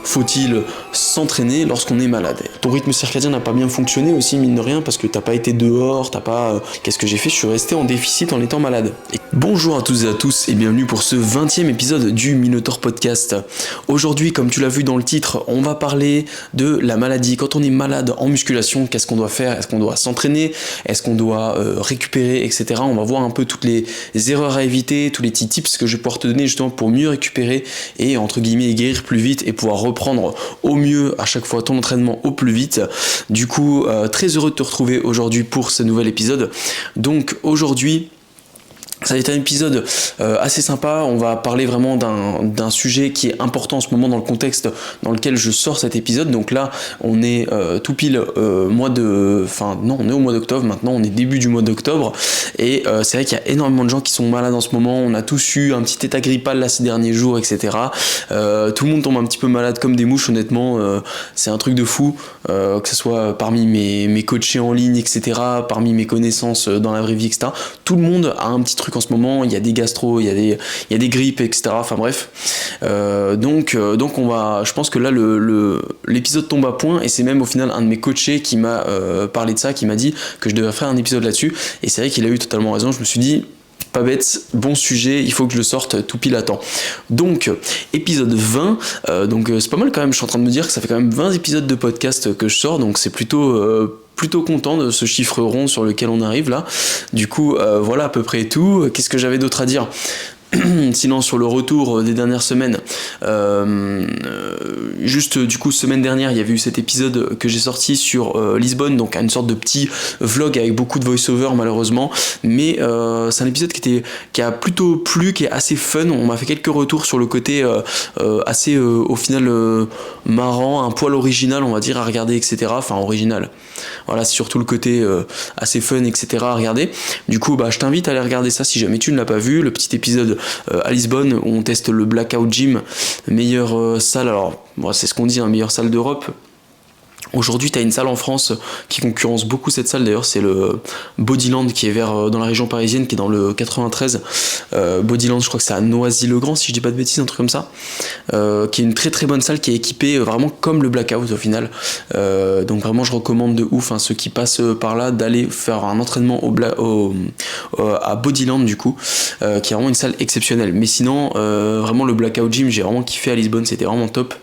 faut-il s'entraîner lorsqu'on est malade. Ton rythme circadien n'a pas bien fonctionné aussi, mine de rien, parce que t'as pas été dehors, qu'est-ce que j'ai fait? Je suis resté en déficit en étant malade. Et bonjour à toutes et à tous et bienvenue pour ce 20e épisode du Minotaur Podcast. Aujourd'hui, comme tu l'as vu dans le titre, on va parler de la maladie. Quand on est malade en musculation, qu'est-ce qu'on doit faire? Est-ce qu'on doit s'entraîner? Est-ce qu'on doit récupérer, etc. On va voir un peu toutes les erreurs à éviter, tous les petits tips que je vais pouvoir te donner justement pour mieux récupérer et entre guillemets guérir plus vite et pouvoir reprendre au mieux à chaque fois ton entraînement au plus vite. Du coup, très heureux de te retrouver aujourd'hui pour ce nouvel épisode. Donc aujourd'hui, ça va être un épisode assez sympa. On va parler vraiment d'un sujet qui est important en ce moment dans le contexte dans lequel je sors cet épisode. Donc là, on est tout pile on est au mois d'octobre maintenant, on est début du mois d'octobre. Et c'est vrai qu'il y a énormément de gens qui sont malades en ce moment. On a tous eu un petit état grippal là ces derniers jours, etc. Tout le monde tombe un petit peu malade comme des mouches, honnêtement. C'est un truc de fou, que ce soit parmi mes coachés en ligne, etc., parmi mes connaissances dans la vraie vie, etc. Tout le monde a un petit truc en ce moment, il y a des gastro, il y a des grippes, etc. Enfin bref. Donc je pense que là l'épisode tombe à point et c'est même au final un de mes coachés qui m'a parlé de ça, qui m'a dit que je devais faire un épisode là-dessus. Et c'est vrai qu'il a eu totalement raison. Je me suis dit, pas bête, bon sujet, il faut que je le sorte tout pile à temps. Donc, épisode 20, c'est pas mal quand même, je suis en train de me dire que ça fait quand même 20 épisodes de podcast que je sors, donc c'est plutôt content de ce chiffre rond sur lequel on arrive là. Du coup, voilà à peu près tout. Qu'est-ce que j'avais d'autre à dire ? Sinon sur le retour des dernières semaines, juste du coup semaine dernière il y avait eu cet épisode que j'ai sorti sur Lisbonne, donc une sorte de petit vlog avec beaucoup de voice-over malheureusement, mais c'est un épisode qui a plutôt plu, qui est assez fun. On m'a fait quelques retours sur le côté assez au final marrant, un poil original on va dire à regarder, etc. Enfin original, voilà, c'est surtout le côté assez fun, etc. à regarder. Du coup je t'invite à aller regarder ça si jamais tu ne l'as pas vu, le petit épisode à Lisbonne où on teste le Blackout Gym, meilleure salle, alors c'est ce qu'on dit, meilleure salle d'Europe. Aujourd'hui, tu as une salle en France qui concurrence beaucoup cette salle, d'ailleurs, c'est le Bodyland qui est dans la région parisienne, qui est dans le 93. Bodyland, je crois que c'est à Noisy-le-Grand, si je dis pas de bêtises, un truc comme ça. Qui est une très très bonne salle qui est équipée vraiment comme le Blackout au final. Donc vraiment, je recommande de ouf ceux qui passent par là d'aller faire un entraînement à Bodyland du coup, qui est vraiment une salle exceptionnelle. Mais sinon, vraiment le Blackout Gym, j'ai vraiment kiffé à Lisbonne, c'était vraiment top.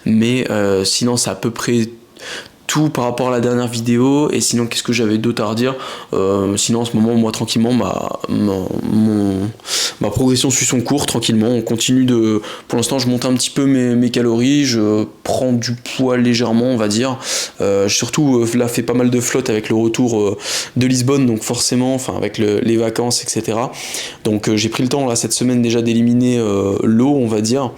Mais sinon, c'est à peu près tout par rapport à la dernière vidéo. Et sinon, qu'est-ce que j'avais d'autre à redire? Sinon en ce moment, moi tranquillement, ma progression suit son cours tranquillement. On continue pour l'instant je monte un petit peu mes calories, je prends du poids légèrement on va dire. Surtout là fait pas mal de flotte avec le retour de Lisbonne, donc forcément avec les vacances, etc. Donc j'ai pris le temps là cette semaine déjà d'éliminer l'eau on va dire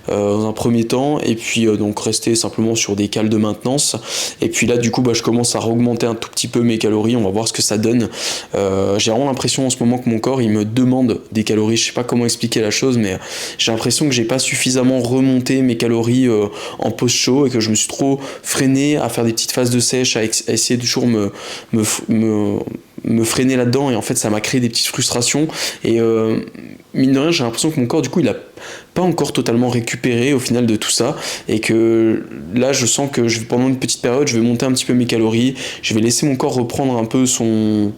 dans un premier temps, et puis donc rester simplement sur des cales de maintenance. Et puis là du coup je commence à augmenter un tout petit peu mes calories, on va voir ce que ça donne. J'ai vraiment l'impression en ce moment que mon corps il me demande des calories, je sais pas comment expliquer la chose, mais j'ai l'impression que j'ai pas suffisamment remonté mes calories en post-show et que je me suis trop freiné à faire des petites phases de sèche, à essayer de toujours me freiner là-dedans, et en fait ça m'a créé des petites frustrations et mine de rien j'ai l'impression que mon corps du coup il a pas encore totalement récupéré au final de tout ça, et que là je sens que pendant une petite période je vais monter un petit peu mes calories, je vais laisser mon corps reprendre un peu son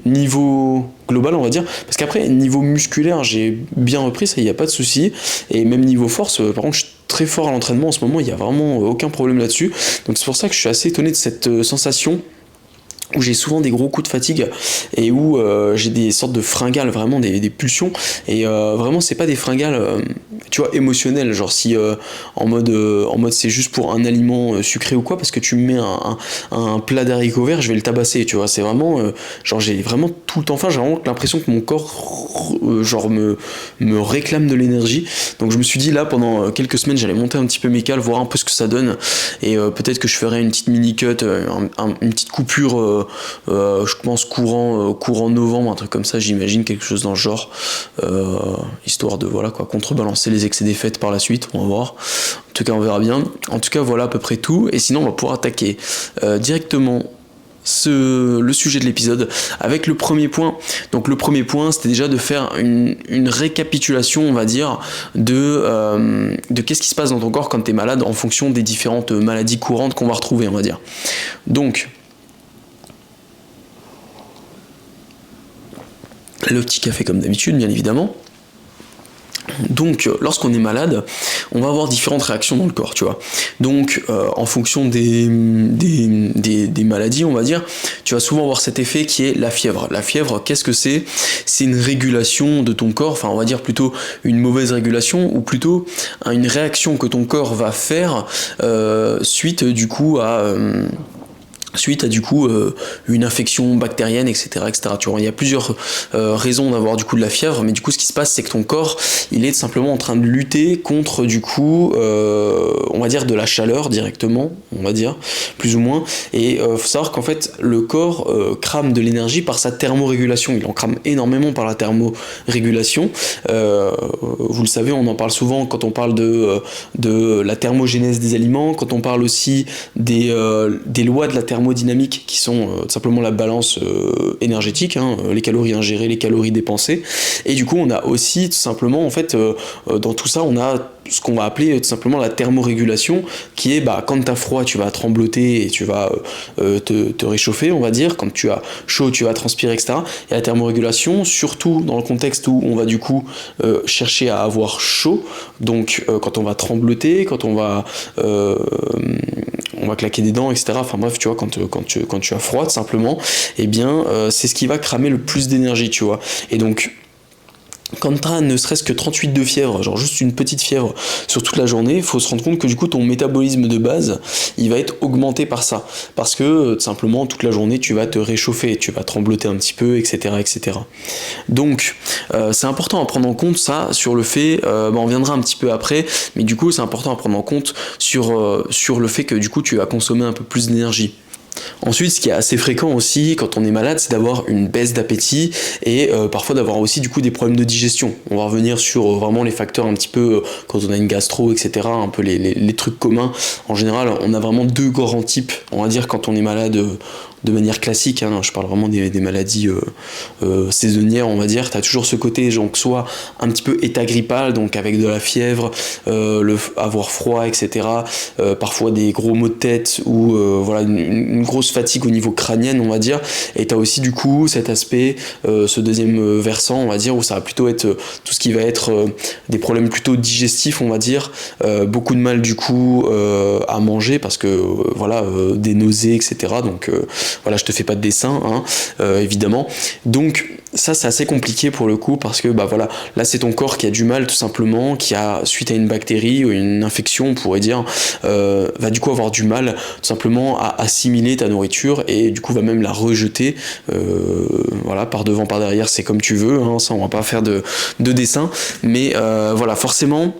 niveau global on va dire, parce qu'après niveau musculaire j'ai bien repris, ça y a pas de souci, et même niveau force par contre je suis très fort à l'entraînement en ce moment, il y a vraiment aucun problème là-dessus. Donc c'est pour ça que je suis assez étonné de cette sensation où j'ai souvent des gros coups de fatigue et où j'ai des sortes de fringales, vraiment des pulsions, et vraiment c'est pas des fringales tu vois émotionnelles, genre si en mode c'est juste pour un aliment sucré ou quoi, parce que tu me mets un plat d'haricots verts, je vais le tabasser, tu vois, c'est vraiment genre j'ai vraiment tout le temps faim, j'ai vraiment l'impression que mon corps me réclame de l'énergie. Donc je me suis dit là pendant quelques semaines j'allais monter un petit peu mes cales, voir un peu ce que ça donne, et peut-être que je ferais une petite mini cut, une petite coupure je pense courant novembre, un truc comme ça, j'imagine, quelque chose dans le genre, histoire de contrebalancer les excès des fêtes par la suite, on va voir. En tout cas on verra bien. En tout cas voilà à peu près tout, et sinon on va pouvoir attaquer directement le sujet de l'épisode avec le premier point. Donc le premier point, c'était déjà de faire une récapitulation, on va dire, de qu'est-ce qui se passe dans ton corps quand tu es malade en fonction des différentes maladies courantes qu'on va retrouver, on va dire. Donc, le petit café comme d'habitude, bien évidemment. Donc, lorsqu'on est malade, on va avoir différentes réactions dans le corps, tu vois. Donc, en fonction des maladies, on va dire, tu vas souvent avoir cet effet qui est la fièvre. La fièvre, qu'est-ce que c'est ? C'est une régulation de ton corps, enfin, on va dire plutôt une mauvaise régulation, ou plutôt une réaction que ton corps va faire suite du coup à une infection bactérienne, etc., etc. Tu vois, il y a plusieurs raisons d'avoir du coup de la fièvre, mais du coup ce qui se passe c'est que ton corps il est simplement en train de lutter contre du coup on va dire de la chaleur directement, on va dire plus ou moins, et faut savoir qu'en fait le corps crame de l'énergie par sa thermorégulation, il en crame énormément par la thermorégulation. Vous le savez, on en parle souvent quand on parle de la thermogénèse des aliments, quand on parle aussi des lois de la thermodynamique qui sont tout simplement la balance énergétique, hein, les calories ingérées, les calories dépensées, et du coup on a aussi tout simplement en fait dans tout ça on a ce qu'on va appeler tout simplement la thermorégulation, qui est quand tu as froid tu vas trembloter et tu vas te réchauffer, on va dire, quand tu as chaud tu vas transpirer, etc. Et la thermorégulation, surtout dans le contexte où on va du coup chercher à avoir chaud, donc quand on va trembloter, quand on va claquer des dents, etc. Enfin bref, tu vois, quand tu as froid, tout simplement, eh bien, c'est ce qui va cramer le plus d'énergie, tu vois. Et donc, quand tu as ne serait-ce que 38 de fièvre, genre juste une petite fièvre sur toute la journée, il faut se rendre compte que du coup ton métabolisme de base, il va être augmenté par ça. Parce que tout simplement toute la journée tu vas te réchauffer, tu vas trembloter un petit peu, etc. etc. Donc c'est important à prendre en compte ça, sur le fait, on viendra un petit peu après, mais du coup c'est important à prendre en compte sur le fait que du coup tu vas consommer un peu plus d'énergie. Ensuite, ce qui est assez fréquent aussi quand on est malade, c'est d'avoir une baisse d'appétit et parfois d'avoir aussi du coup des problèmes de digestion. On va revenir sur vraiment les facteurs un petit peu quand on a une gastro, etc. Un peu les trucs communs. En général, on a vraiment deux grands types, on va dire, quand on est malade de manière classique, hein. Je parle vraiment des maladies saisonnières, on va dire. Tu as toujours ce côté, genre, soit un petit peu état grippal, donc avec de la fièvre, avoir froid, etc. Parfois des gros maux de tête ou voilà, une grosse fatigue au niveau crânien, on va dire. Et tu as aussi du coup cet aspect, ce deuxième versant, on va dire, où ça va plutôt être tout ce qui va être des problèmes plutôt digestifs, on va dire. Beaucoup de mal du coup à manger parce que voilà, des nausées, etc. Donc voilà, je te fais pas de dessin, hein, évidemment. Donc ça c'est assez compliqué pour le coup parce que voilà, là c'est ton corps qui a du mal tout simplement, qui a suite à une bactérie ou une infection on pourrait dire, va du coup avoir du mal tout simplement à assimiler ta nourriture et du coup va même la rejeter, voilà, par devant, par derrière, c'est comme tu veux, hein, ça on va pas faire de dessin, mais voilà, forcément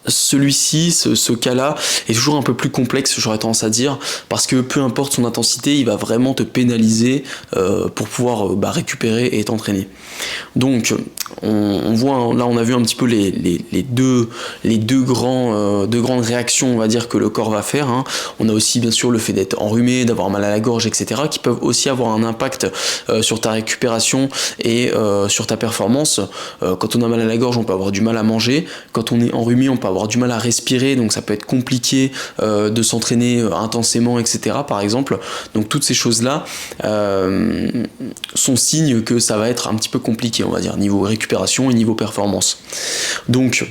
celui-ci, ce cas-là, est toujours un peu plus complexe, j'aurais tendance à dire, parce que peu importe son intensité, il va vraiment te pénaliser pour pouvoir récupérer et t'entraîner. Donc, on voit, là on a vu un petit peu les deux grandes réactions, on va dire, que le corps va faire, hein. On a aussi bien sûr le fait d'être enrhumé, d'avoir mal à la gorge, etc., qui peuvent aussi avoir un impact sur ta récupération et sur ta performance. Quand on a mal à la gorge, on peut avoir du mal à manger. Quand on est enrhumé, on peut avoir du mal à respirer, donc ça peut être compliqué de s'entraîner intensément, etc., par exemple. Donc toutes ces choses-là sont signes que ça va être un petit peu compliqué, on va dire, niveau récupération et niveau performance. Donc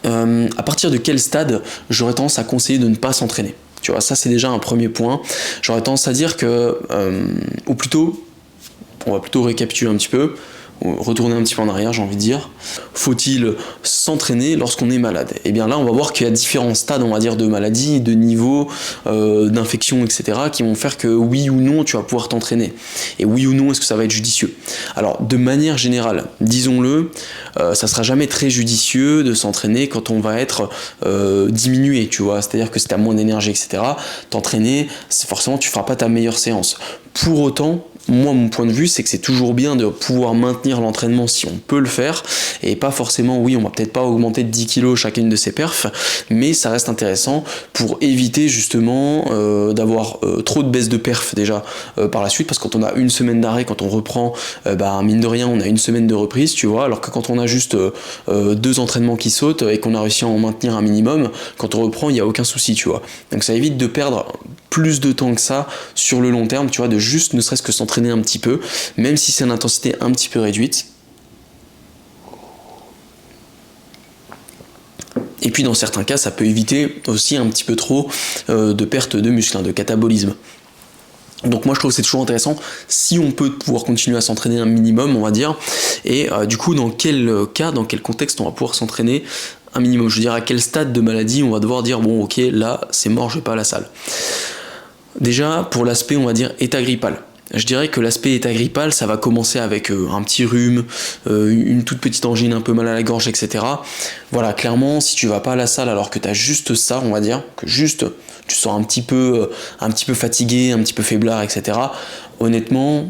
à partir de quel stade j'aurais tendance à conseiller de ne pas s'entraîner ? Tu vois, ça c'est déjà un premier point. J'aurais tendance à dire que, ou plutôt, on va plutôt récapituler un petit peu, retourner un petit peu en arrière, j'ai envie de dire. Faut-il s'entraîner lorsqu'on est malade ? Et bien là, on va voir qu'il y a différents stades, on va dire, de maladie, de niveau, d'infection, etc., qui vont faire que oui ou non, tu vas pouvoir t'entraîner. Et oui ou non, est-ce que ça va être judicieux ? Alors, de manière générale, disons-le, ça sera jamais très judicieux de s'entraîner quand on va être diminué, tu vois. C'est-à-dire que si tu as moins d'énergie, etc., t'entraîner, forcément, tu feras pas ta meilleure séance. Pour autant, moi mon point de vue c'est que c'est toujours bien de pouvoir maintenir l'entraînement si on peut le faire, et pas forcément, oui on va peut-être pas augmenter de 10 kilos chacune de ses perfs, mais ça reste intéressant pour éviter justement d'avoir trop de baisse de perf déjà par la suite, parce que quand on a une semaine d'arrêt, quand on reprend, mine de rien on a une semaine de reprise, tu vois, alors que quand on a juste 2 entraînements qui sautent et qu'on a réussi à en maintenir un minimum, quand on reprend il n'y a aucun souci, tu vois. Donc ça évite de perdre plus de temps que ça sur le long terme, tu vois, de juste ne serait-ce que s'entraîner un petit peu, même si c'est une intensité un petit peu réduite. Et puis dans certains cas, ça peut éviter aussi un petit peu trop de perte de muscle, de catabolisme. Donc moi je trouve que c'est toujours intéressant si on peut pouvoir continuer à s'entraîner un minimum, on va dire. Et du coup dans quel cas, dans quel contexte on va pouvoir s'entraîner un minimum, je veux dire à quel stade de maladie on va devoir dire bon ok là c'est mort, je vais pas à la salle. Déjà pour l'aspect on va dire état grippal. Je dirais que l'aspect état grippal, ça va commencer avec un petit rhume, une toute petite angine, un peu mal à la gorge, etc. Voilà, clairement, si tu vas pas à la salle alors que tu as juste ça, on va dire, que juste tu te sens un petit peu fatigué, un petit peu faiblard, etc. Honnêtement,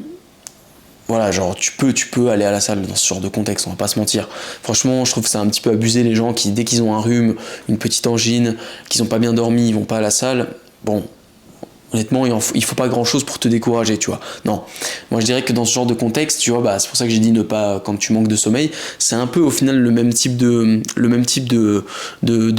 voilà, genre tu peux aller à la salle dans ce genre de contexte, on va pas se mentir. Franchement, je trouve que c'est un petit peu abusé les gens qui, dès qu'ils ont un rhume, une petite angine, qu'ils ont pas bien dormi, ils vont pas à la salle. Bon, honnêtement, il faut pas grand chose pour te décourager, tu vois. Non. Moi, je dirais que dans ce genre de contexte, tu vois, c'est pour ça que j'ai dit ne pas, quand tu manques de sommeil, c'est un peu au final le même type de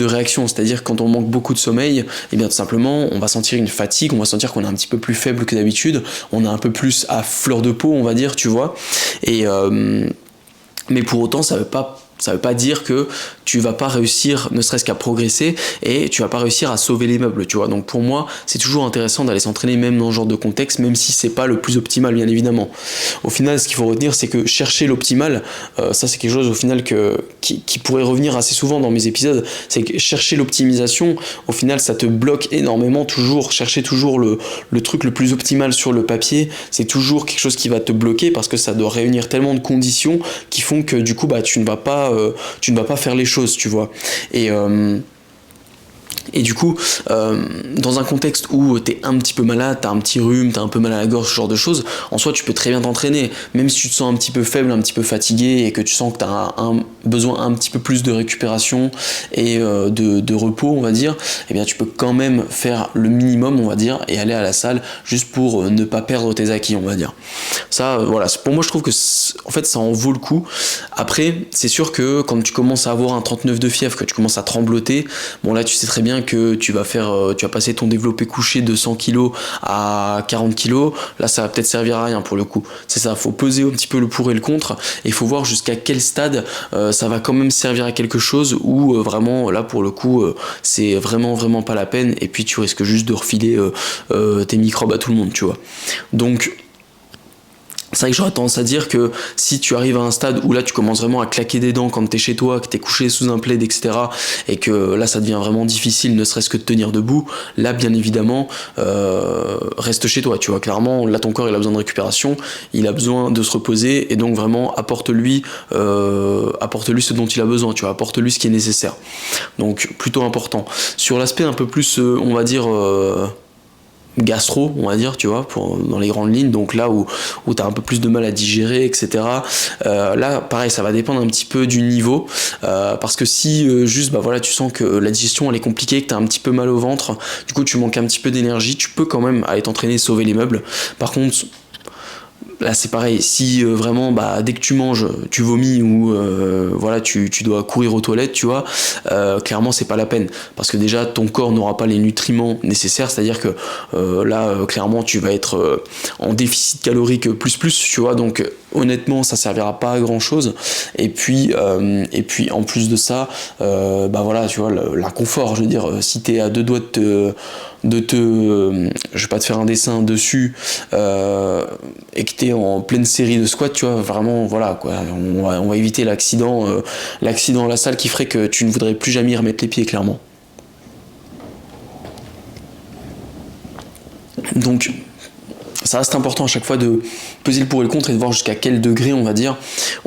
réaction. C'est-à-dire quand on manque beaucoup de sommeil, eh bien, tout simplement, on va sentir une fatigue, on va sentir qu'on est un petit peu plus faible que d'habitude, on est un peu plus à fleur de peau, on va dire, tu vois. Et, mais pour autant, ça veut pas dire que tu vas pas réussir ne serait-ce qu'à progresser et tu vas pas réussir à sauver les meubles, tu vois. Donc pour moi, c'est toujours intéressant d'aller s'entraîner même dans ce genre de contexte, même si c'est pas le plus optimal, bien évidemment. Au final, ce qu'il faut retenir, c'est que chercher l'optimal, ça c'est quelque chose au final qui pourrait revenir assez souvent dans mes épisodes, c'est que chercher l'optimisation, au final, ça te bloque énormément, chercher toujours le truc le plus optimal sur le papier, c'est toujours quelque chose qui va te bloquer parce que ça doit réunir tellement de conditions qui font que du coup, tu ne vas pas faire les choses, tu vois. Et du coup, dans un contexte où t'es un petit peu malade, t'as un petit rhume, t'as un peu mal à la gorge, ce genre de choses, en soi tu peux très bien t'entraîner, même si tu te sens un petit peu faible, un petit peu fatigué et que tu sens que t'as besoin un petit peu plus de récupération et de repos, on va dire, eh bien tu peux quand même faire le minimum, on va dire, et aller à la salle juste pour ne pas perdre tes acquis, on va dire. Ça, voilà, pour moi je trouve que en fait ça en vaut le coup. Après, c'est sûr que quand tu commences à avoir un 39 de fièvre, que tu commences à trembloter, bon là tu sais très bien que tu vas passer ton développé couché de 100 kg à 40 kg, là ça va peut-être servir à rien pour le coup. C'est ça, faut peser un petit peu le pour et le contre, et il faut voir jusqu'à quel stade ça va quand même servir à quelque chose, ou vraiment là pour le coup c'est vraiment pas la peine, et puis tu risques juste de refiler tes microbes à tout le monde, tu vois. Donc c'est vrai que j'aurais tendance à dire que si tu arrives à un stade où là tu commences vraiment à claquer des dents quand t'es chez toi, que t'es couché sous un plaid, etc., et que là ça devient vraiment difficile ne serait-ce que de tenir debout, là bien évidemment reste chez toi, tu vois. Clairement là ton corps il a besoin de récupération, il a besoin de se reposer, et donc vraiment apporte-lui ce dont il a besoin, tu vois, apporte-lui ce qui est nécessaire. Donc plutôt important. Sur l'aspect un peu plus on va dire gastro, on va dire, tu vois, dans les grandes lignes, donc là où tu as un peu plus de mal à digérer, etc. Là, pareil, ça va dépendre un petit peu du niveau, parce que si juste, voilà, tu sens que la digestion, elle est compliquée, que tu as un petit peu mal au ventre, du coup, tu manques un petit peu d'énergie, tu peux quand même aller t'entraîner, sauver les meubles. Par contre, là c'est pareil, si vraiment dès que tu manges tu vomis, ou voilà tu dois courir aux toilettes, tu vois, clairement c'est pas la peine, parce que déjà ton corps n'aura pas les nutriments nécessaires, c'est à dire que là clairement tu vas être en déficit calorique plus, tu vois, donc honnêtement ça servira pas à grand chose. Et puis en plus de ça voilà, tu vois, l'inconfort, je veux dire, si t'es à deux doigts je vais pas te faire un dessin dessus, et que t'es en pleine série de squats, tu vois, vraiment voilà quoi, on va éviter l'accident à la salle qui ferait que tu ne voudrais plus jamais y remettre les pieds, clairement. Donc ça reste important à chaque fois de peser le pour et le contre et de voir jusqu'à quel degré, on va dire,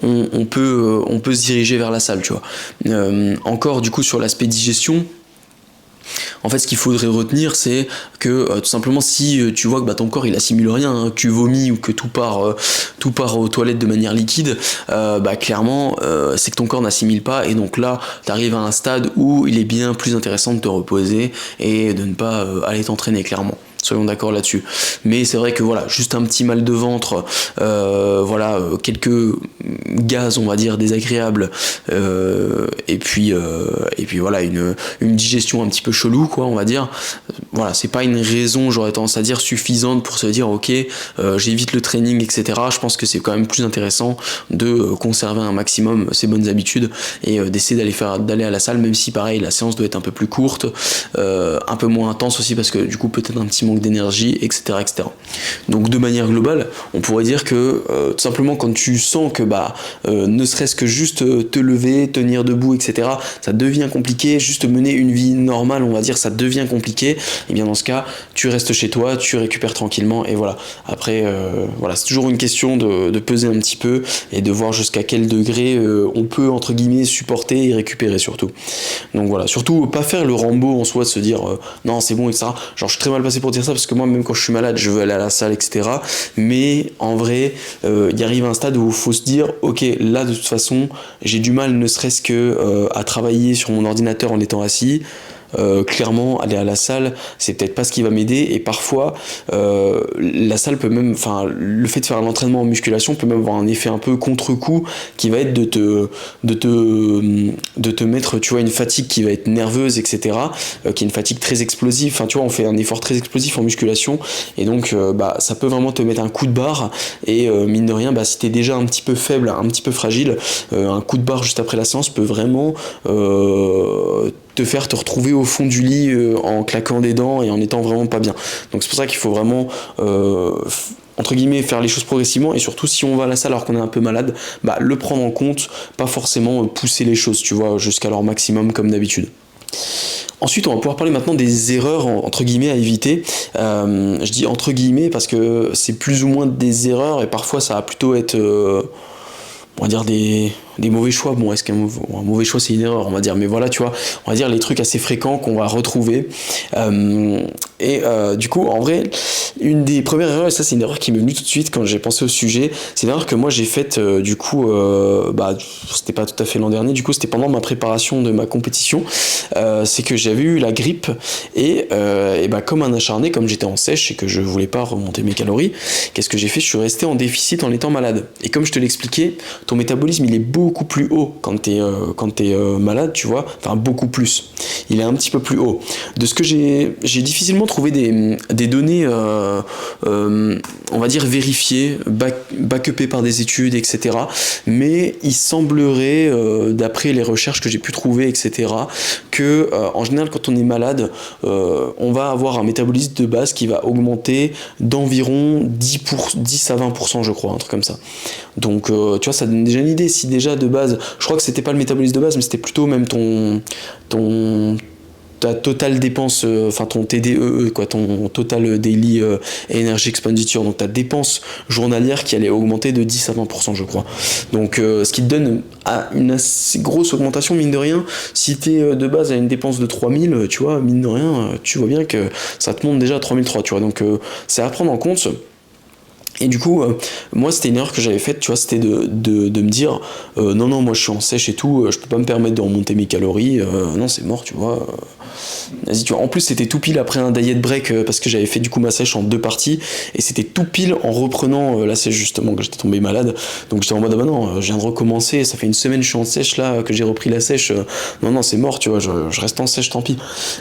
on peut se diriger vers la salle, tu vois. Encore du coup sur l'aspect digestion, En fait, ce qu'il faudrait retenir, c'est que tout simplement, si tu vois que ton corps il assimile rien, hein, que tu vomis ou que tout part aux toilettes de manière liquide, clairement, c'est que ton corps n'assimile pas, et donc là, tu arrives à un stade où il est bien plus intéressant de te reposer et de ne pas aller t'entraîner, clairement. Soyons d'accord là-dessus. Mais c'est vrai que voilà, juste un petit mal de ventre, quelques gaz, on va dire, désagréables, et puis voilà, une digestion un petit peu chelou, quoi, on va dire. Voilà, c'est pas une raison, j'aurais tendance à dire, suffisante pour se dire ok, j'évite le training, etc. Je pense que c'est quand même plus intéressant de conserver un maximum ses bonnes habitudes et d'essayer d'aller à la salle, même si pareil, la séance doit être un peu plus courte, un peu moins intense aussi, parce que du coup peut-être un petit manque d'énergie, etc., etc. Donc de manière globale, on pourrait dire que tout simplement quand tu sens que ne serait-ce que juste te lever, tenir debout, etc., ça devient compliqué, juste mener une vie normale, on va dire, ça devient compliqué, et bien dans ce cas, tu restes chez toi, tu récupères tranquillement, et voilà. Après, c'est toujours une question de peser un petit peu et de voir jusqu'à quel degré on peut, entre guillemets, supporter et récupérer surtout. Donc voilà, surtout pas faire le Rambo en soi, de se dire non c'est bon, etc. Genre je suis très mal passé pour dire ça, parce que moi même quand je suis malade je veux aller à la salle, etc. Mais en vrai il arrive à un stade où il faut se dire ok, là de toute façon j'ai du mal ne serait-ce que à travailler sur mon ordinateur en étant assis. Clairement aller à la salle c'est peut-être pas ce qui va m'aider, et parfois la salle peut même, le fait de faire l'entraînement en musculation peut même avoir un effet un peu contre-coup qui va être de te mettre, tu vois, une fatigue qui va être nerveuse, etc., qui est une fatigue très explosive. Tu vois, on fait un effort très explosif en musculation, et donc ça peut vraiment te mettre un coup de barre, et mine de rien si t'es déjà un petit peu faible, un petit peu fragile, un coup de barre juste après la séance peut vraiment te faire te retrouver au fond du lit en claquant des dents et en étant vraiment pas bien. Donc c'est pour ça qu'il faut vraiment entre guillemets faire les choses progressivement, et surtout si on va à la salle alors qu'on est un peu malade, le prendre en compte, pas forcément pousser les choses, tu vois, jusqu'à leur maximum comme d'habitude. Ensuite, on va pouvoir parler maintenant des erreurs entre guillemets à éviter. Je dis entre guillemets parce que c'est plus ou moins des erreurs, et parfois ça va plutôt être on va dire des mauvais choix. Bon, est-ce qu'un mauvais choix c'est une erreur, on va dire, mais voilà, tu vois, on va dire les trucs assez fréquents qu'on va retrouver. Du coup, en vrai, une des premières erreurs, et ça c'est une erreur qui m'est venue tout de suite quand j'ai pensé au sujet, c'est une erreur que moi j'ai faite c'était pas tout à fait l'an dernier, du coup c'était pendant ma préparation de ma compétition, c'est que j'avais eu la grippe, et comme un acharné, comme j'étais en sèche et que je voulais pas remonter mes calories, qu'est-ce que j'ai fait? Je suis resté en déficit en étant malade. Et comme je te l'expliquais, ton métabolisme il est beaucoup plus haut quand t'es malade, tu vois, enfin beaucoup plus, il est un petit peu plus haut. De ce que j'ai difficilement trouvé des données on va dire vérifiées, backupées par des études, etc. Mais il semblerait, d'après les recherches que j'ai pu trouver, etc., que en général quand on est malade, on va avoir un métabolisme de base qui va augmenter d'environ 10 à 20%, je crois, un truc comme ça. Donc tu vois, ça donne déjà une idée. Si déjà de base, je crois que c'était pas le métabolisme de base, mais c'était plutôt même ta totale dépense, ton TDEE, quoi, ton total daily energy expenditure, donc ta dépense journalière qui allait augmenter de 10 à 20%, je crois. Donc ce qui te donne une assez grosse augmentation, mine de rien. Si t'es de base à une dépense de 3000, tu vois, mine de rien, tu vois bien que ça te monte déjà à 3003, tu vois. Donc c'est à prendre en compte. Et du coup, moi c'était une erreur que j'avais faite, tu vois, c'était de me dire non, moi je suis en sèche et tout, je peux pas me permettre de remonter mes calories, non c'est mort, tu vois. Vas-y, tu vois. En plus c'était tout pile après un diet break, parce que j'avais fait du coup ma sèche en 2 parties, et c'était tout pile en reprenant la sèche justement que j'étais tombé malade. Donc j'étais en mode non, je viens de recommencer, ça fait une semaine que je suis en sèche là, que j'ai repris la sèche, non c'est mort, tu vois, je reste en sèche, tant pis.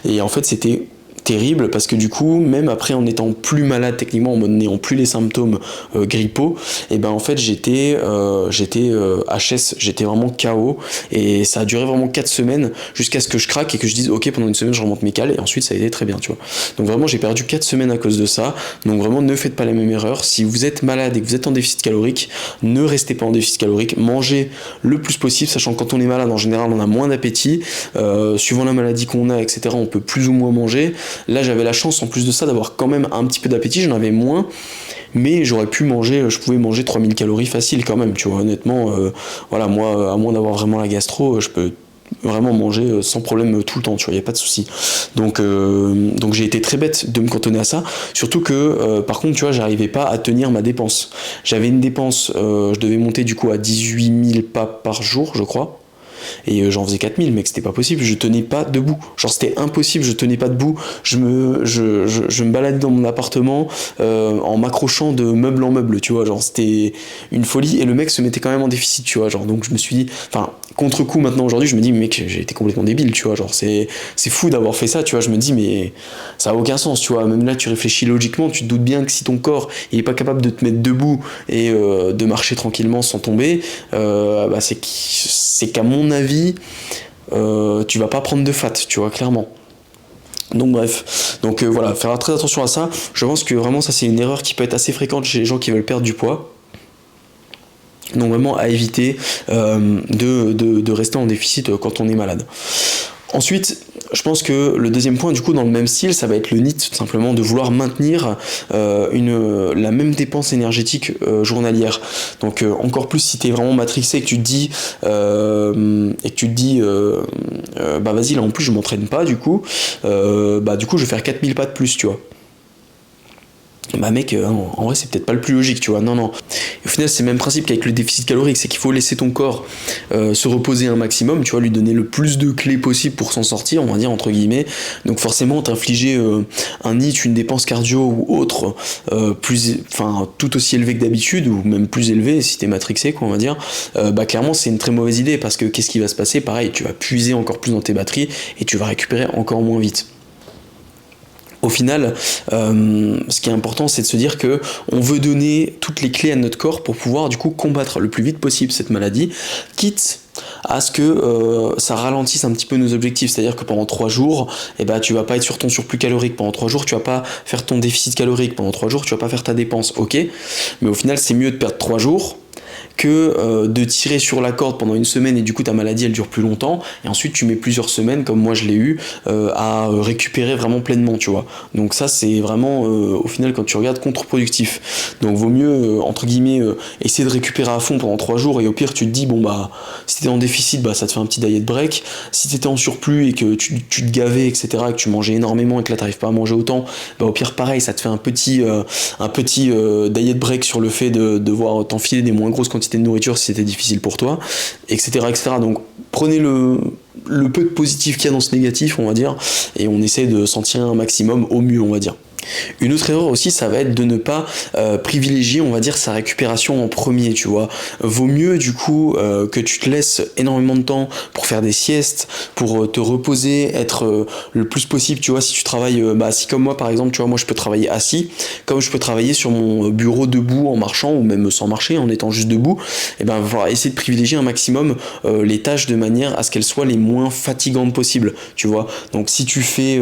Et en fait c'était terrible, parce que du coup, même après en étant plus malade techniquement, en n'ayant plus les symptômes grippaux, et en fait j'étais HS, j'étais vraiment KO, et ça a duré vraiment 4 semaines jusqu'à ce que je craque et que je dise ok, pendant une semaine je remonte mes cales, et ensuite ça a été très bien, tu vois. Donc vraiment j'ai perdu 4 semaines à cause de ça. Donc vraiment ne faites pas la même erreur. Si vous êtes malade et que vous êtes en déficit calorique, ne restez pas en déficit calorique, mangez le plus possible, sachant que quand on est malade en général on a moins d'appétit, suivant la maladie qu'on a, etc., on peut plus ou moins manger. Là j'avais la chance en plus de ça d'avoir quand même un petit peu d'appétit, j'en avais moins, mais j'aurais pu manger, je pouvais manger 3000 calories facile quand même, tu vois, honnêtement, voilà, moi à moins d'avoir vraiment la gastro, je peux vraiment manger sans problème tout le temps, tu vois, il n'y a pas de souci. Donc j'ai été très bête de me cantonner à ça, surtout que par contre, tu vois, j'arrivais pas à tenir ma dépense. J'avais une dépense, je devais monter du coup à 18 000 pas par jour, je crois. Et j'en faisais 4000, mec, c'était pas possible, je tenais pas debout. Genre, c'était impossible, je tenais pas debout. Je me baladais dans mon appartement en m'accrochant de meuble en meuble, tu vois. Genre, c'était une folie. Et le mec se mettait quand même en déficit, tu vois. Genre, donc je me suis dit, enfin, contre-coup, maintenant, aujourd'hui, je me dis, mec, j'ai été complètement débile, tu vois. Genre, c'est fou d'avoir fait ça, tu vois. Je me dis, mais ça a aucun sens, tu vois. Même là, tu réfléchis logiquement, tu te doutes bien que si ton corps il est pas capable de te mettre debout et de marcher tranquillement sans tomber, bah, c'est qu'à mon avis, tu vas pas prendre de fat, tu vois, clairement. Donc bref, donc voilà, faire très attention à ça. Je pense que vraiment ça c'est une erreur qui peut être assez fréquente chez les gens qui veulent perdre du poids. Donc vraiment à éviter de rester en déficit quand on est malade. Ensuite, je pense que le deuxième point, du coup, dans le même style, ça va être le NEAT, tout simplement, de vouloir maintenir la même dépense énergétique journalière. Donc, encore plus si t'es vraiment matrixé et que tu te dis, bah vas-y, là en plus je m'entraîne pas, du coup, je vais faire 4000 pas de plus, tu vois. Bah mec, en vrai c'est peut-être pas le plus logique, tu vois, non. Et au final c'est le même principe qu'avec le déficit calorique, c'est qu'il faut laisser ton corps se reposer un maximum, tu vois, lui donner le plus de clés possible pour s'en sortir, on va dire, entre guillemets. Donc forcément t'infliger un NEAT, une dépense cardio ou autre, tout aussi élevé que d'habitude, ou même plus élevé si t'es matrixé, quoi, on va dire, bah clairement c'est une très mauvaise idée, parce que qu'est-ce qui va se passer? Pareil, tu vas puiser encore plus dans tes batteries, et tu vas récupérer encore moins vite. Au final, ce qui est important, c'est de se dire que on veut donner toutes les clés à notre corps pour pouvoir du coup combattre le plus vite possible cette maladie, quitte à ce que ça ralentisse un petit peu nos objectifs. C'est-à-dire que pendant 3 jours, tu vas pas être sur ton surplus calorique. Pendant 3 jours, tu vas pas faire ton déficit calorique. Pendant 3 jours, tu vas pas faire ta dépense. Ok, mais au final, c'est mieux de perdre 3 jours que de tirer sur la corde pendant une semaine et du coup ta maladie elle dure plus longtemps et ensuite tu mets plusieurs semaines comme moi je l'ai eu à récupérer vraiment pleinement, tu vois. Donc ça c'est vraiment au final quand tu regardes contre-productif. Donc vaut mieux entre guillemets essayer de récupérer à fond pendant 3 jours et au pire tu te dis bon bah si t'étais en déficit ça te fait un petit diet break. Si t'étais en surplus et que tu te gavais etc et que tu mangeais énormément et que là t'arrives pas à manger autant, au pire pareil ça te fait un petit diet break sur le fait de devoir t'enfiler des moins grosses quantités de nourriture si c'était difficile pour toi, etc. Donc prenez le peu de positif qu'il y a dans ce négatif, on va dire, et on essaie de s'en tirer un maximum au mieux, on va dire. Une autre erreur aussi, ça va être de ne pas privilégier, on va dire, sa récupération en premier, tu vois. Vaut mieux, du coup, que tu te laisses énormément de temps pour faire des siestes, pour te reposer, être le plus possible, tu vois, si tu travailles, si comme moi, par exemple, tu vois, moi, je peux travailler assis, comme je peux travailler sur mon bureau debout en marchant, ou même sans marcher, en étant juste debout, voilà, essayer de privilégier un maximum les tâches de manière à ce qu'elles soient les moins fatigantes possibles, tu vois. Donc, si tu fais...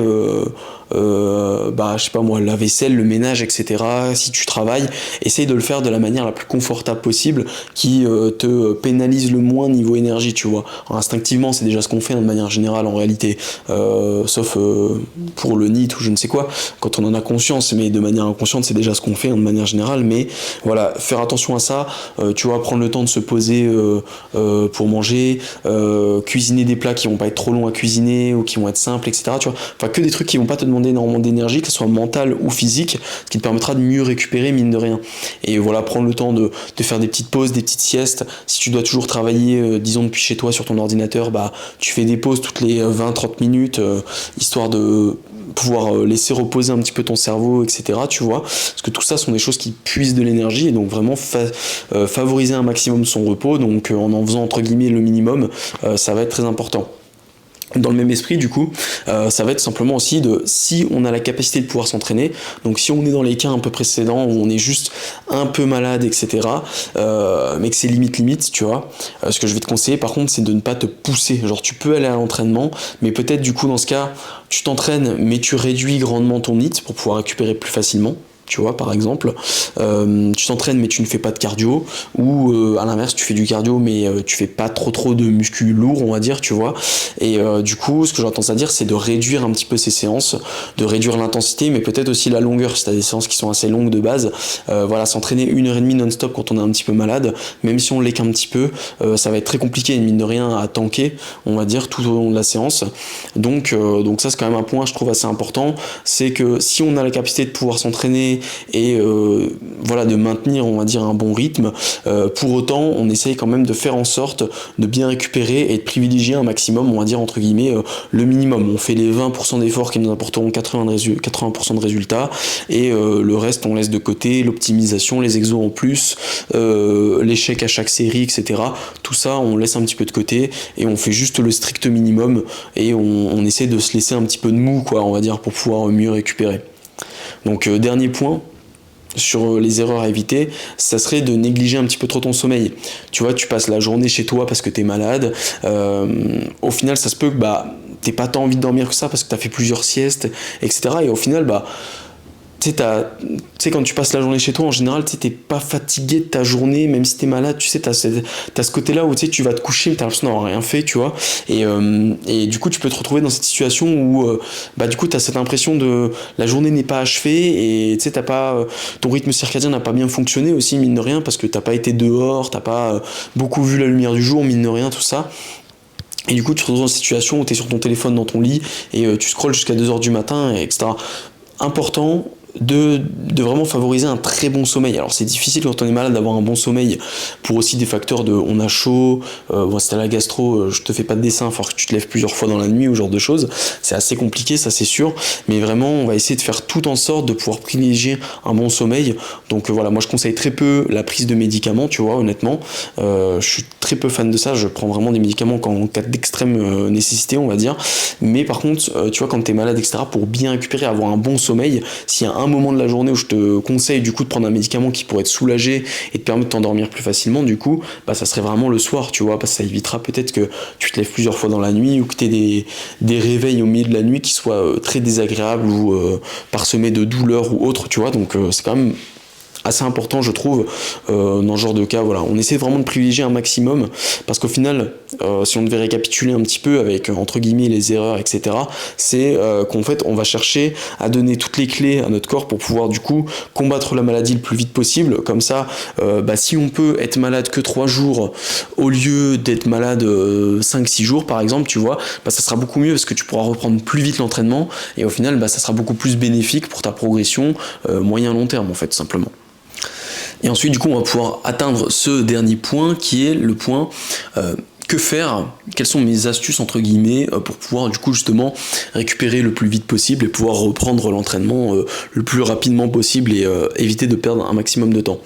je sais pas moi, la vaisselle, le ménage, etc. Si tu travailles, essaye de le faire de la manière la plus confortable possible qui te pénalise le moins niveau énergie, tu vois. Alors, instinctivement, c'est déjà ce qu'on fait de manière générale en réalité, sauf pour le NEAT ou je ne sais quoi, quand on en a conscience, mais de manière inconsciente, c'est déjà ce qu'on fait de manière générale, mais voilà, faire attention à ça, tu vois, prendre le temps de se poser pour manger, cuisiner des plats qui vont pas être trop longs à cuisiner ou qui vont être simples, etc. Tu vois, enfin que des trucs qui vont pas te demander énormément d'énergie, que ce soit mentale ou physique, ce qui te permettra de mieux récupérer mine de rien. Et voilà, prendre le temps de faire des petites pauses, des petites siestes. Si tu dois toujours travailler, disons depuis chez toi sur ton ordinateur, tu fais des pauses toutes les 20-30 minutes, histoire de pouvoir laisser reposer un petit peu ton cerveau, etc. Tu vois, parce que tout ça sont des choses qui puisent de l'énergie et donc vraiment favoriser un maximum son repos, donc en faisant entre guillemets le minimum, ça va être très important. Dans le même esprit, du coup, ça va être simplement aussi si on a la capacité de pouvoir s'entraîner, donc si on est dans les cas un peu précédents où on est juste un peu malade, etc., mais que c'est limite, tu vois, ce que je vais te conseiller par contre, c'est de ne pas te pousser. Genre, tu peux aller à l'entraînement, mais peut-être du coup, dans ce cas, tu t'entraînes, mais tu réduis grandement ton NEAT pour pouvoir récupérer plus facilement. tu vois, par exemple. Tu t'entraînes mais tu ne fais pas de cardio, ou à l'inverse, tu fais du cardio mais tu fais pas trop de muscu lourd, on va dire, tu vois. Et du coup, ce que j'entends à dire, c'est de réduire un petit peu ces séances, de réduire l'intensité, mais peut-être aussi la longueur, si tu as des séances qui sont assez longues de base. Voilà, s'entraîner 1h30 non-stop quand on est un petit peu malade, même si on l'est qu'un petit peu, ça va être très compliqué, mine de rien, à tanker, on va dire, tout au long de la séance. Donc ça, c'est quand même un point, je trouve, assez important, c'est que si on a la capacité de pouvoir s'entraîner et voilà, de maintenir, on va dire, un bon rythme, pour autant, on essaye quand même de faire en sorte de bien récupérer et de privilégier un maximum, on va dire, entre guillemets, le minimum. On fait les 20% d'efforts qui nous apporteront 80% de résultats, et le reste, on laisse de côté, l'optimisation, les exos en plus, l'échec à chaque série, etc. Tout ça, on laisse un petit peu de côté, et on fait juste le strict minimum, et on essaie de se laisser un petit peu de mou, quoi, on va dire, pour pouvoir mieux récupérer. Donc dernier point sur les erreurs à éviter, ça serait de négliger un petit peu trop ton sommeil. Tu vois, tu passes la journée chez toi parce que t'es malade, au final ça se peut que t'aies pas tant envie de dormir que ça parce que t'as fait plusieurs siestes, etc. Et au final, tu sais, quand tu passes la journée chez toi, en général, tu sais, t'es pas fatigué de ta journée, même si t'es malade, tu sais, t'as ce côté-là où tu sais, tu vas te coucher, mais t'as l'impression d'avoir rien fait, tu vois. Et du coup, tu peux te retrouver dans cette situation où, du coup, t'as cette impression de la journée n'est pas achevée, et tu sais, t'as pas, ton rythme circadien n'a pas bien fonctionné aussi, mine de rien, parce que t'as pas été dehors, t'as pas beaucoup vu la lumière du jour, mine de rien, tout ça. Et du coup, tu te retrouves dans une situation où tu es sur ton téléphone dans ton lit et tu scrolles jusqu'à 2h du matin, etc. Important de vraiment favoriser un très bon sommeil. Alors c'est difficile quand on est malade d'avoir un bon sommeil pour aussi des facteurs de on a chaud, si t'as la gastro, je te fais pas de dessin, il faut que tu te lèves plusieurs fois dans la nuit ou ce genre de choses. C'est assez compliqué, ça c'est sûr, mais vraiment on va essayer de faire tout en sorte de pouvoir privilégier un bon sommeil. Donc voilà, moi je conseille très peu la prise de médicaments, tu vois, honnêtement. Je suis très peu fan de ça, je prends vraiment des médicaments en cas d'extrême nécessité, on va dire. Mais par contre, tu vois, quand t'es malade, etc., pour bien récupérer, avoir un bon sommeil, s'il y a un moment de la journée où je te conseille du coup de prendre un médicament qui pourrait te soulager et te permettre de t'endormir plus facilement, du coup, ça serait vraiment le soir, tu vois, parce que ça évitera peut-être que tu te lèves plusieurs fois dans la nuit ou que tu aies des réveils au milieu de la nuit qui soient très désagréables ou parsemés de douleurs ou autres, tu vois, donc c'est quand même assez important, je trouve, dans ce genre de cas. Voilà, on essaie vraiment de privilégier un maximum, parce qu'au final, si on devait récapituler un petit peu avec entre guillemets les erreurs, etc., c'est qu'en fait on va chercher à donner toutes les clés à notre corps pour pouvoir du coup combattre la maladie le plus vite possible. Comme ça, si on peut être malade que 3 jours au lieu d'être malade 5-6 jours par exemple, tu vois, ça sera beaucoup mieux parce que tu pourras reprendre plus vite l'entraînement, et au final ça sera beaucoup plus bénéfique pour ta progression moyen long terme, en fait, simplement. Et ensuite, du coup, on va pouvoir atteindre ce dernier point qui est le point que faire, quelles sont mes astuces entre guillemets pour pouvoir du coup justement récupérer le plus vite possible et pouvoir reprendre l'entraînement le plus rapidement possible et éviter de perdre un maximum de temps.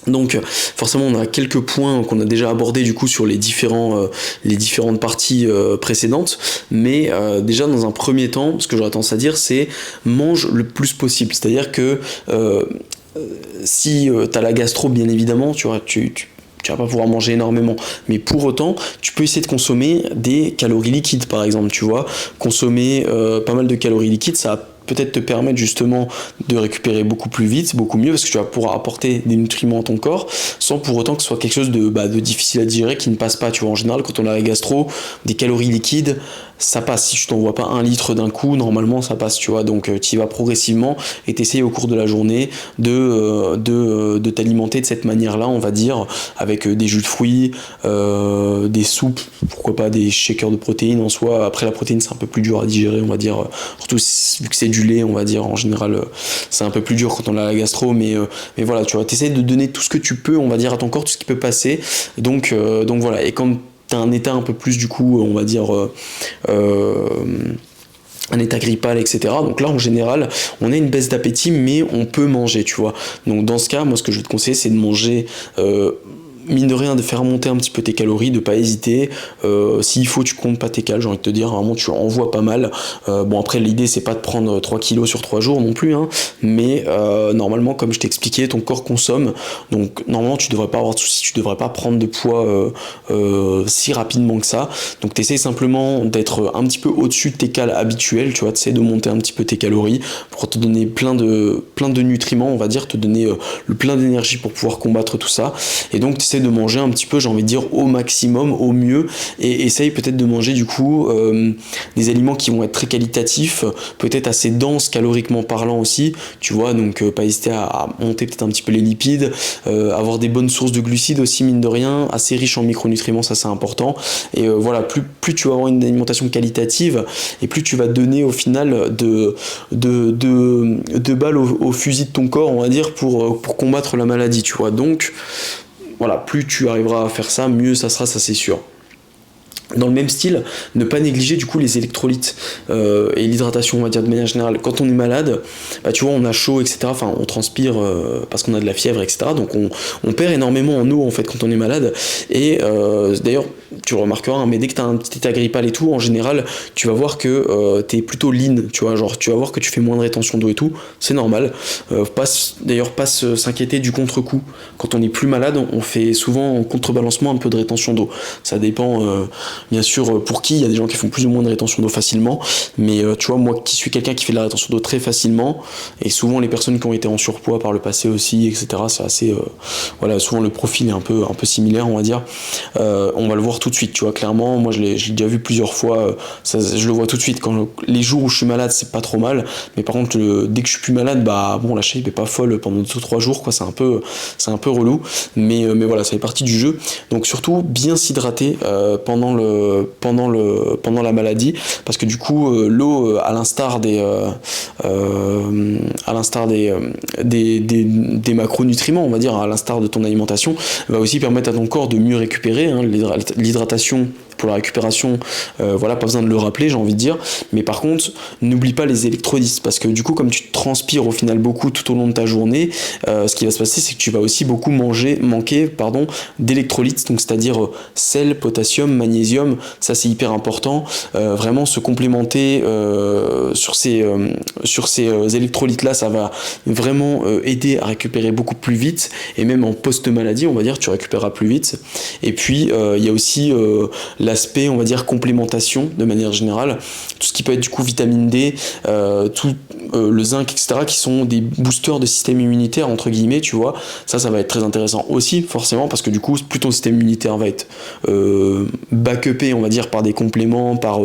Donc forcément on a quelques points qu'on a déjà abordés du coup sur les différentes parties précédentes, mais déjà dans un premier temps, ce que j'aurais tendance à dire, c'est mange le plus possible. C'est-à-dire que si tu as la gastro, bien évidemment, tu vas pas pouvoir manger énormément, mais pour autant tu peux essayer de consommer des calories liquides, par exemple, tu vois, consommer pas mal de calories liquides, ça va peut-être te permettre justement de récupérer beaucoup plus vite, beaucoup mieux, parce que tu vas pouvoir apporter des nutriments à ton corps sans pour autant que ce soit quelque chose de difficile à digérer, qui ne passe pas, tu vois. En général, quand on a la gastro, des calories liquides, ça passe. Si je t'envoie pas 1 litre d'un coup, normalement ça passe, tu vois. Donc tu y vas progressivement et t'essayes au cours de la journée de t'alimenter de cette manière-là, on va dire, avec des jus de fruits, des soupes, pourquoi pas des shakers de protéines en soi. Après, la protéine c'est un peu plus dur à digérer, on va dire, surtout vu que c'est du lait, on va dire, en général c'est un peu plus dur quand on a la gastro, mais voilà, tu vois, t'essayes de donner tout ce que tu peux, on va dire, à ton corps, tout ce qui peut passer. Donc voilà, et quand t'as un état un peu plus, du coup, on va dire, un état grippal, etc. Donc là, en général, on a une baisse d'appétit, mais on peut manger, tu vois. Donc dans ce cas, moi, ce que je vais te conseiller, c'est de manger mine de rien, de faire monter un petit peu tes calories, de pas hésiter. S'il faut, tu comptes pas tes cales, j'ai envie de te dire, vraiment tu envoies pas mal. Bon, après, l'idée c'est pas de prendre 3 kilos sur 3 jours non plus, hein, mais normalement, comme je t'ai expliqué, ton corps consomme, donc normalement tu devrais pas avoir de soucis, tu devrais pas prendre de poids si rapidement que ça. Donc tu essaies simplement d'être un petit peu au-dessus de tes cales habituelles, tu vois, tu essaies de monter un petit peu tes calories pour te donner plein de nutriments, on va dire, te donner le plein d'énergie pour pouvoir combattre tout ça. Et donc tu essaies de manger un petit peu, j'ai envie de dire, au maximum, au mieux, et essaye peut-être de manger du coup des aliments qui vont être très qualitatifs, peut-être assez denses caloriquement parlant aussi, tu vois, donc pas hésiter à monter peut-être un petit peu les lipides, avoir des bonnes sources de glucides aussi, mine de rien, assez riches en micronutriments, ça c'est important. Et voilà, plus tu vas avoir une alimentation qualitative, et plus tu vas donner au final de balles au fusil de ton corps, on va dire, pour combattre la maladie, tu vois. Donc voilà, plus tu arriveras à faire ça, mieux ça sera, ça c'est sûr. Dans le même style, ne pas négliger du coup les électrolytes et l'hydratation, on va dire de manière générale. Quand on est malade, bah, tu vois, on a chaud, etc. Enfin, on transpire parce qu'on a de la fièvre, etc. Donc on perd énormément en eau en fait quand on est malade. Et d'ailleurs, tu le remarqueras, hein, mais dès que tu as un petit état grippal et tout, en général, tu vas voir que tu es plutôt lean, tu vois, genre tu vas voir que tu fais moins de rétention d'eau et tout, c'est normal. D'ailleurs, pas s'inquiéter du contre-coup. Quand on est plus malade, on fait souvent en contrebalancement un peu de rétention d'eau. Ça dépend. Bien sûr, pour qui, il y a des gens qui font plus ou moins de rétention d'eau facilement, mais tu vois, moi qui suis quelqu'un qui fait de la rétention d'eau très facilement, et souvent les personnes qui ont été en surpoids par le passé aussi, etc., c'est assez, voilà, souvent le profil est un peu similaire, on va dire, on va le voir tout de suite, tu vois, clairement, moi je l'ai déjà vu plusieurs fois, je le vois tout de suite, les jours où je suis malade, c'est pas trop mal, mais par contre, dès que je suis plus malade, bah bon, la shape est pas folle pendant 2-3 jours, quoi, c'est un peu relou, mais voilà, ça fait partie du jeu, donc surtout, bien s'hydrater pendant la maladie, parce que du coup l'eau à l'instar des macronutriments, on va dire, à l'instar de ton alimentation, va aussi permettre à ton corps de mieux récupérer, hein. L'hydratation pour la récupération, voilà, pas besoin de le rappeler, j'ai envie de dire, mais par contre n'oublie pas les électrolytes, parce que du coup comme tu transpires au final beaucoup tout au long de ta journée, ce qui va se passer c'est que tu vas aussi beaucoup manquer d'électrolytes, donc c'est-à-dire sel, potassium, magnésium, ça c'est hyper important, vraiment se complémenter sur ces électrolytes là, ça va vraiment aider à récupérer beaucoup plus vite, et même en post-maladie on va dire tu récupéreras plus vite. Et puis il y a aussi l'aspect on va dire complémentation de manière générale, tout ce qui peut être du coup vitamine D, le zinc, etc., qui sont des boosters de système immunitaire entre guillemets, tu vois, ça va être très intéressant aussi forcément, parce que du coup plus ton système immunitaire va être backupé on va dire par des compléments, par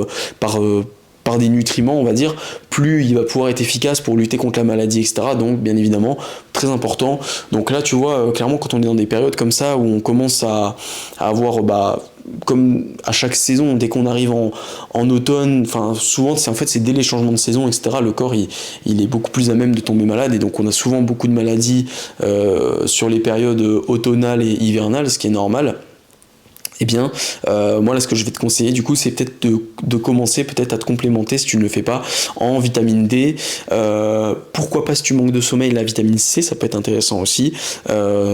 des nutriments on va dire, plus il va pouvoir être efficace pour lutter contre la maladie, etc. Donc bien évidemment très important. Donc là tu vois clairement quand on est dans des périodes comme ça où on commence à avoir comme à chaque saison, dès qu'on arrive en automne, enfin souvent c'est dès les changements de saison, etc., le corps il est beaucoup plus à même de tomber malade, et donc on a souvent beaucoup de maladies sur les périodes automnales et hivernales, ce qui est normal. Eh bien, moi là ce que je vais te conseiller du coup c'est peut-être de commencer peut-être à te complémenter si tu ne le fais pas en vitamine D, pourquoi pas si tu manques de sommeil, la vitamine C ça peut être intéressant aussi,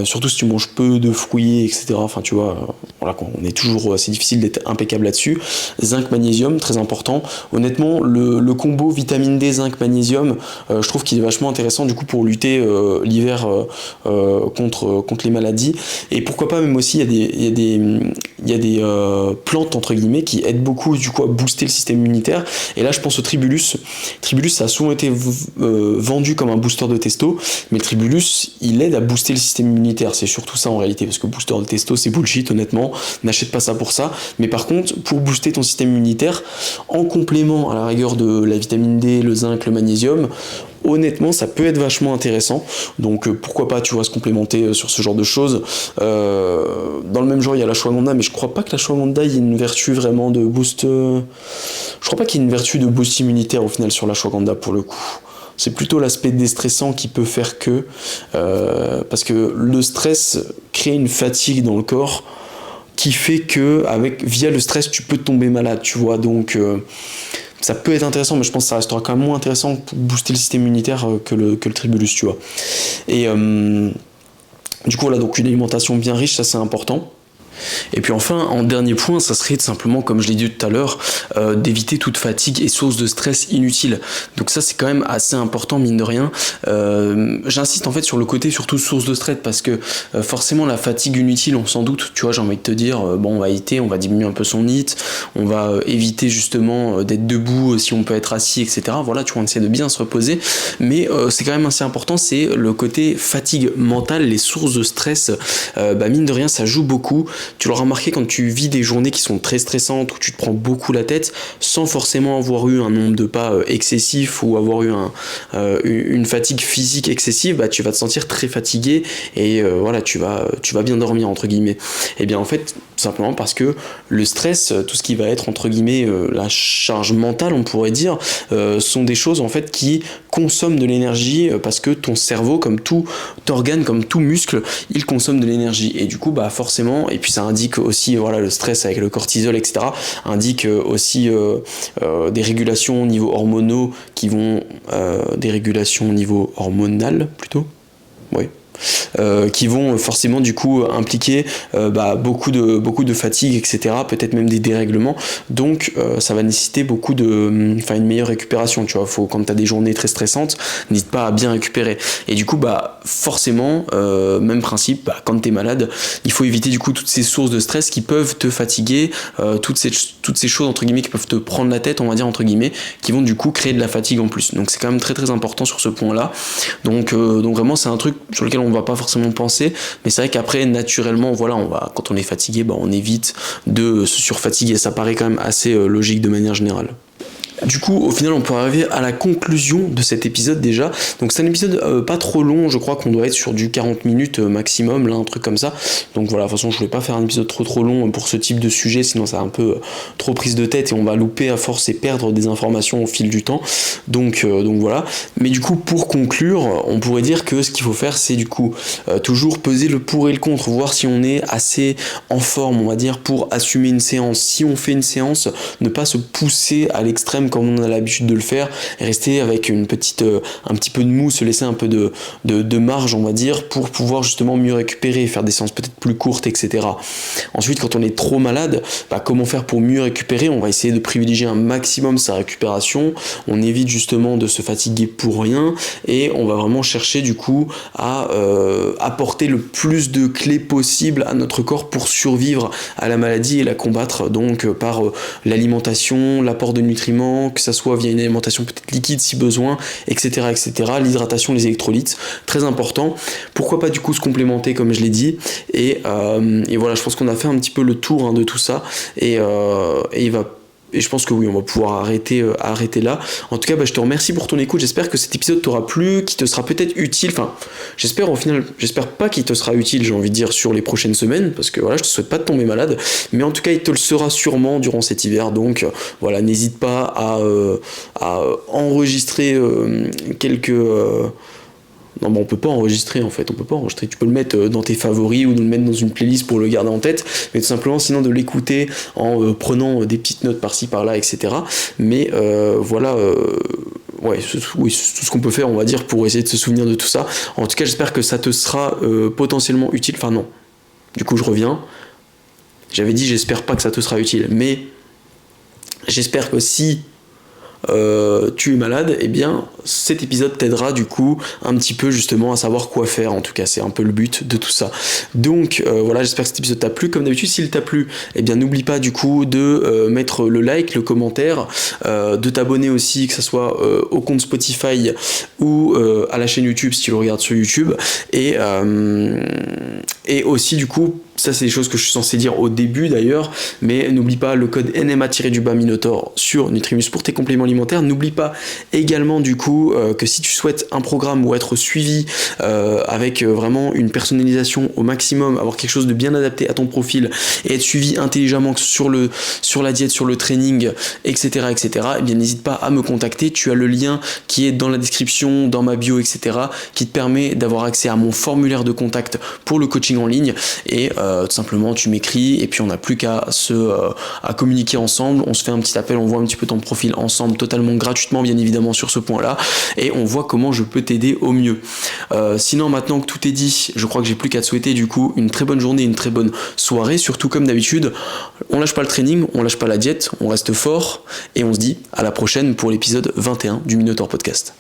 surtout si tu manges peu de fruits etc, enfin tu vois, voilà quoi, on est toujours, c'est difficile d'être impeccable là-dessus. Zinc, magnésium, très important, honnêtement le combo vitamine D, zinc, magnésium, je trouve qu'il est vachement intéressant du coup pour lutter l'hiver contre les maladies, et pourquoi pas même aussi il y a des plantes entre guillemets qui aident beaucoup du coup à booster le système immunitaire, et là je pense au tribulus. Tribulus ça a souvent été vendu comme un booster de testo, mais le tribulus il aide à booster le système immunitaire, c'est surtout ça en réalité, parce que booster de testo c'est bullshit honnêtement, n'achète pas ça pour ça, mais par contre pour booster ton système immunitaire en complément à la rigueur de la vitamine D, le zinc, le magnésium, honnêtement ça peut être vachement intéressant, donc pourquoi pas tu vois se complémenter sur ce genre de choses. Dans le même genre il y a l'ashwagandha, mais je crois pas que l'ashwagandha il y ait une vertu vraiment de boost, je crois pas qu'il y ait une vertu de boost immunitaire au final sur l'ashwagandha pour le coup. C'est plutôt l'aspect déstressant qui peut faire que parce que le stress crée une fatigue dans le corps qui fait que via le stress tu peux tomber malade, tu vois, donc ça peut être intéressant, mais je pense que ça restera quand même moins intéressant pour booster le système immunitaire que le tribulus, tu vois. Du coup, voilà, donc une alimentation bien riche, ça c'est important. Et puis enfin, en dernier point, ça serait tout simplement, comme je l'ai dit tout à l'heure, d'éviter toute fatigue et source de stress inutile. Donc ça, c'est quand même assez important, mine de rien. J'insiste en fait sur le côté surtout source de stress, parce que forcément la fatigue inutile, on s'en doute, tu vois, j'ai envie de te dire, bon, on va éviter, on va diminuer un peu son HIIT, on va éviter justement d'être debout si on peut être assis, etc. Voilà, tu vois, on essaie de bien se reposer, mais c'est quand même assez important, c'est le côté fatigue mentale, les sources de stress, mine de rien, ça joue beaucoup. Tu l'auras remarqué quand tu vis des journées qui sont très stressantes, où tu te prends beaucoup la tête, sans forcément avoir eu un nombre de pas excessif ou avoir eu une fatigue physique excessive, bah, tu vas te sentir très fatigué et voilà, tu vas bien dormir, entre guillemets. Et bien en fait, simplement parce que le stress, tout ce qui va être entre guillemets la charge mentale, on pourrait dire, sont des choses en fait qui consomment de l'énergie, parce que ton cerveau, comme tout organe, comme tout muscle, il consomme de l'énergie. Et du coup, bah forcément, et puis ça indique aussi, voilà, le stress avec le cortisol, etc., indique aussi des régulations au niveau hormonaux qui vont, des régulations au niveau hormonal plutôt, oui. Qui vont forcément du coup impliquer beaucoup de fatigue, etc., peut-être même des dérèglements, donc ça va nécessiter une meilleure récupération, tu vois. Quand tu as des journées très stressantes, n'hésite pas à bien récupérer, et du coup forcément même principe, quand tu es malade, il faut éviter du coup toutes ces sources de stress qui peuvent te fatiguer, toutes ces choses entre guillemets qui peuvent te prendre la tête, on va dire entre guillemets, qui vont du coup créer de la fatigue en plus. Donc c'est quand même très très important sur ce point là, donc vraiment c'est un truc sur lequel on va pas forcément penser, mais c'est vrai qu'après naturellement, voilà, quand on est fatigué, on évite de se surfatiguer, ça paraît quand même assez logique de manière générale. Du coup, au final, on peut arriver à la conclusion de cet épisode déjà. Donc c'est un épisode pas trop long, je crois qu'on doit être sur du 40 minutes maximum, là, un truc comme ça. Donc voilà, de toute façon, je voulais pas faire un épisode trop long pour ce type de sujet, sinon ça a un peu trop prise de tête et on va louper à force et perdre des informations au fil du temps. Donc voilà. Mais du coup, pour conclure, on pourrait dire que ce qu'il faut faire, c'est du coup toujours peser le pour et le contre, voir si on est assez en forme, on va dire, pour assumer une séance. Si on fait une séance, ne pas se pousser à l'extrême comme on a l'habitude de le faire, et rester avec un petit peu de mou, se laisser un peu de marge, on va dire, pour pouvoir justement mieux récupérer, faire des séances peut-être plus courtes, etc. Ensuite, quand on est trop malade, comment faire pour mieux récupérer? On va essayer de privilégier un maximum sa récupération, on évite justement de se fatiguer pour rien, et on va vraiment chercher du coup à apporter le plus de clés possible à notre corps pour survivre à la maladie et la combattre, donc par l'alimentation, l'apport de nutriments, que ça soit via une alimentation peut-être liquide si besoin, etc., l'hydratation, les électrolytes, très important. Pourquoi pas du coup se complémenter comme je l'ai dit, et voilà, je pense qu'on a fait un petit peu le tour de tout ça, et je pense que oui, on va pouvoir arrêter là. En tout cas, je te remercie pour ton écoute. J'espère que cet épisode t'aura plu, qui te sera peut-être utile. Enfin, j'espère pas qu'il te sera utile, j'ai envie de dire, sur les prochaines semaines, parce que voilà, je te souhaite pas de tomber malade. Mais en tout cas, il te le sera sûrement durant cet hiver. Donc voilà, n'hésite pas à enregistrer quelques... Non, on peut pas enregistrer en fait, on peut pas enregistrer. Tu peux le mettre dans tes favoris ou le mettre dans une playlist pour le garder en tête, mais tout simplement sinon de l'écouter en prenant des petites notes par-ci par-là, etc. Mais voilà, ouais, c'est tout ce qu'on peut faire, on va dire, pour essayer de se souvenir de tout ça. En tout cas, j'espère que ça te sera potentiellement utile. Enfin non, du coup je reviens. J'avais dit j'espère pas que ça te sera utile, mais j'espère que si tu es malade, et bien cet épisode t'aidera du coup un petit peu justement à savoir quoi faire. En tout cas, c'est un peu le but de tout ça. Donc voilà, j'espère que cet épisode t'a plu. Comme d'habitude, s'il t'a plu, et bien n'oublie pas du coup de mettre le like, le commentaire, de t'abonner aussi, que ce soit au compte Spotify ou à la chaîne YouTube si tu le regardes sur YouTube, et aussi du coup, ça c'est des choses que je suis censé dire au début d'ailleurs, mais n'oublie pas le code NMA-Minotaur sur Nutrimus pour tes compléments alimentaires. N'oublie pas également du coup que si tu souhaites un programme ou être suivi avec vraiment une personnalisation au maximum, avoir quelque chose de bien adapté à ton profil et être suivi intelligemment sur la diète, sur le training, etc., et bien n'hésite pas à me contacter. Tu as le lien qui est dans la description, dans ma bio, etc., qui te permet d'avoir accès à mon formulaire de contact pour le coaching en ligne, et Tout simplement, tu m'écris et puis on n'a plus qu'à à communiquer ensemble. On se fait un petit appel, on voit un petit peu ton profil ensemble, totalement gratuitement, bien évidemment, sur ce point-là, et on voit comment je peux t'aider au mieux. Sinon, maintenant que tout est dit, je crois que j'ai plus qu'à te souhaiter du coup une très bonne journée, une très bonne soirée. Surtout, comme d'habitude, on lâche pas le training, on lâche pas la diète, on reste fort et on se dit à la prochaine pour l'épisode 21 du Minotaur Podcast.